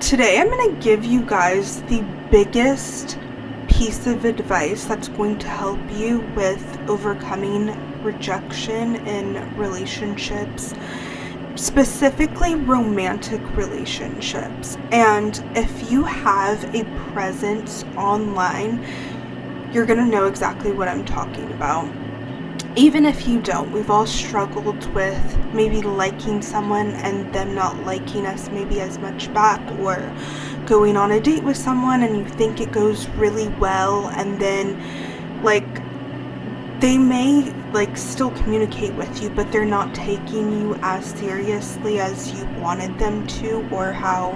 Today I'm going to give you guys the biggest piece of advice that's going to help you with overcoming rejection in relationships, specifically romantic relationships. And if you have a presence online, you're going to know exactly what I'm talking about. Even if you don't, we've all struggled with maybe liking someone and them not liking us maybe as much back, or going on a date with someone and you think it goes really well, and then they may still communicate with you, but they're not taking you as seriously as you wanted them to, or how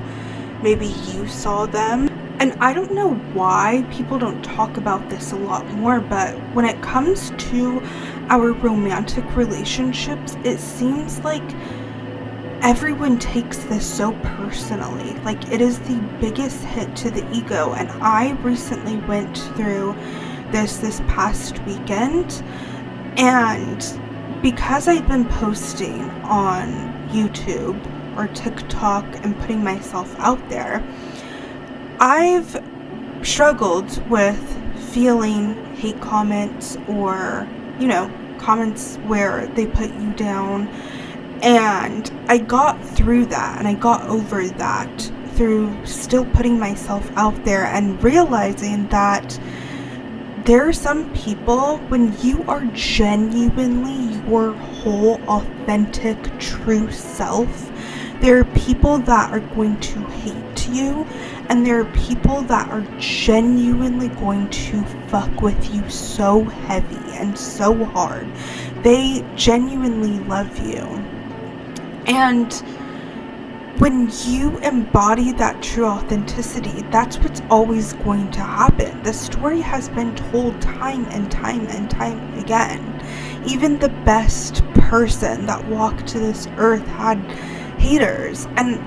maybe you saw them. And I don't know why people don't talk about this a lot more, but when it comes to our romantic relationships, it seems like everyone takes this so personally. Like, it is the biggest hit to the ego. And I recently went through this past weekend, and because I've been posting on YouTube or TikTok and putting myself out there, I've struggled with feeling hate comments, or, comments where they put you down. And I got through that, and I got over that through still putting myself out there and realizing that there are some people, when you are genuinely your whole, authentic, true self, there are people that are going to hate you, and there are people that are genuinely going to fuck with you so heavy and so hard. They genuinely love you. And when you embody that true authenticity, that's what's always going to happen. The story has been told time and time and time again. Even the best person that walked to this earth had haters. And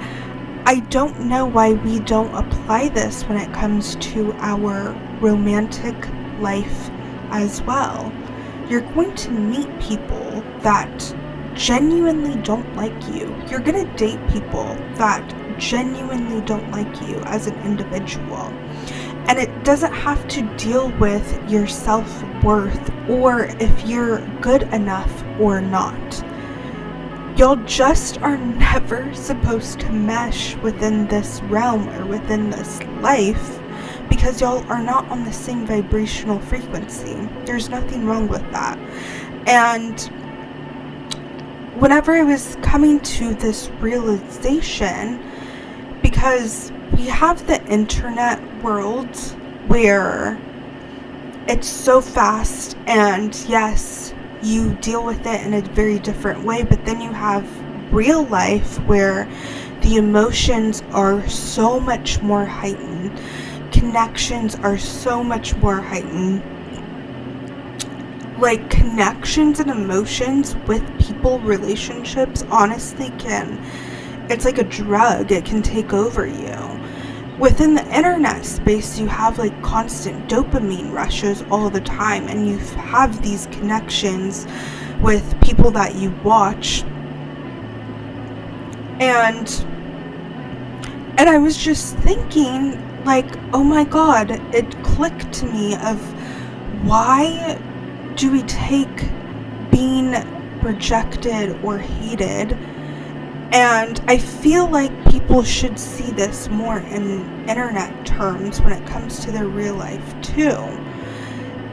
I don't know why we don't apply this when it comes to our romantic life as well. You're going to meet people that genuinely don't like you. You're going to date people that genuinely don't like you as an individual. And it doesn't have to deal with your self-worth or if you're good enough or not. Y'all just are never supposed to mesh within this realm or within this life, because y'all are not on the same vibrational frequency. There's nothing wrong with that. And whenever I was coming to this realization, because we have the internet world where it's so fast, and yes, you deal with it in a very different way, but then you have real life where the emotions are so much more heightened, connections are so much more heightened. Like, connections and emotions with people, relationships, honestly it's like a drug. It can take over you. Within the internet space, you have constant dopamine rushes all the time, and you have these connections with people that you watch. And I was just thinking, oh my God, it clicked to me of why do we take being rejected or hated? And I feel like people should see this more in internet terms when it comes to their real life too.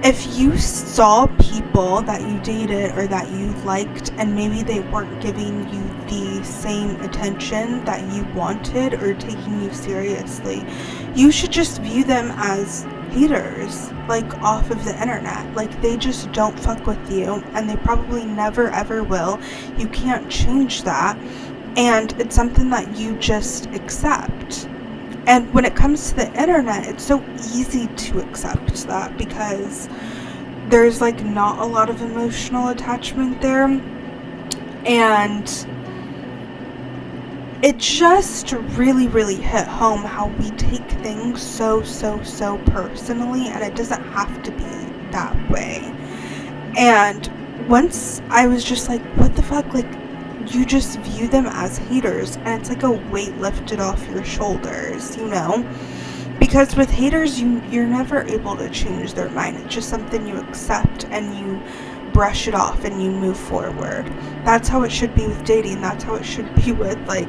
If you saw people that you dated or that you liked, and maybe they weren't giving you the same attention that you wanted or taking you seriously, you should just view them as haters, off of the internet. They just don't fuck with you, and they probably never ever will. You can't change that. And it's something that you just accept. And when it comes to the internet, it's so easy to accept that, because there's not a lot of emotional attachment there. And it just really, really hit home how we take things so personally, and it doesn't have to be that way. And once I was just what the fuck, you just view them as haters, and it's like a weight lifted off your shoulders, you know? Because with haters, you're never able to change their mind. It's just something you accept and you brush it off and you move forward. That's how it should be with dating. That's how it should be with like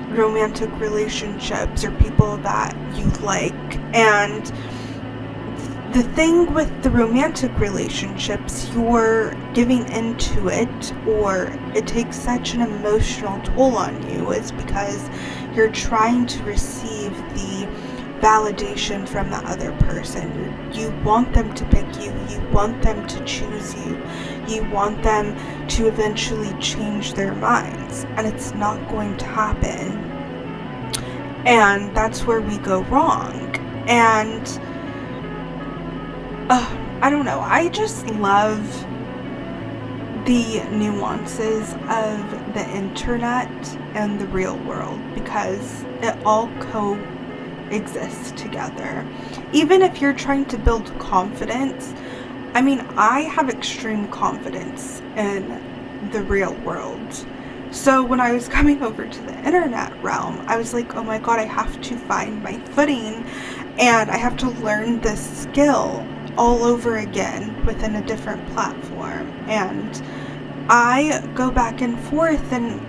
romantic relationships or people that you like. And the thing with the romantic relationships, you're giving into it, or it takes such an emotional toll on you, is because you're trying to receive the validation from the other person. You want them to pick you. You want them to choose you. You want them to eventually change their minds, and it's not going to happen. And that's where we go wrong. And I don't know. I just love the nuances of the internet and the real world, because it all coexists together. Even if you're trying to build confidence, I mean, I have extreme confidence in the real world. So when I was coming over to the internet realm, I was like, oh my god, I have to find my footing, and I have to learn this skill all over again within a different platform. And I go back and forth, and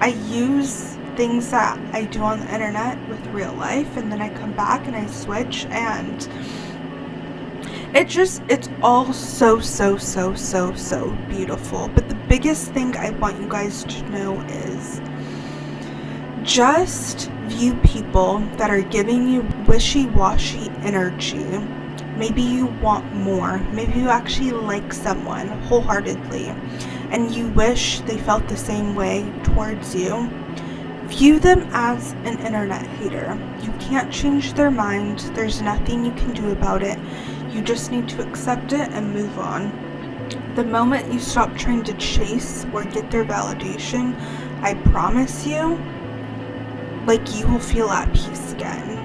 I use things that I do on the internet with real life, and then I come back and I switch, and it's all so beautiful. But the biggest thing I want you guys to know is just view people that are giving you wishy-washy energy. Maybe you want more. Maybe you actually like someone wholeheartedly and you wish they felt the same way towards you. View them as an internet hater. You can't change their mind. There's nothing you can do about it. You just need to accept it and move on. The moment you stop trying to chase or get their validation, I promise you, like, you will feel at peace again.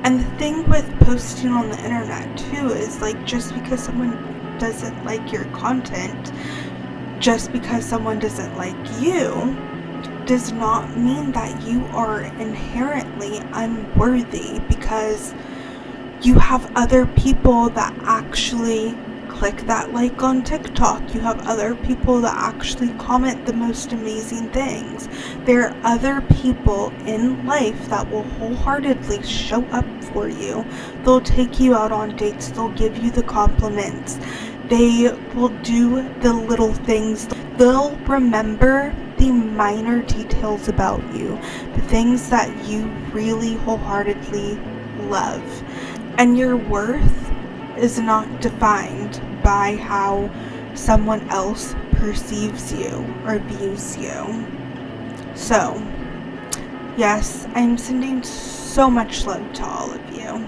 And the thing with posting on the internet too is, like, just because someone doesn't like your content, just because someone doesn't like you, does not mean that you are inherently unworthy, because you have other people that actually click that like on TikTok. You have other people that actually comment the most amazing things. There are other people in life that will wholeheartedly show up for you. They'll take you out on dates. They'll give you the compliments. They will do the little things. They'll remember the minor details about you, the things that you really wholeheartedly love. And your worth is not defined by how someone else perceives you or views you. So, yes, I'm sending so much love to all of you.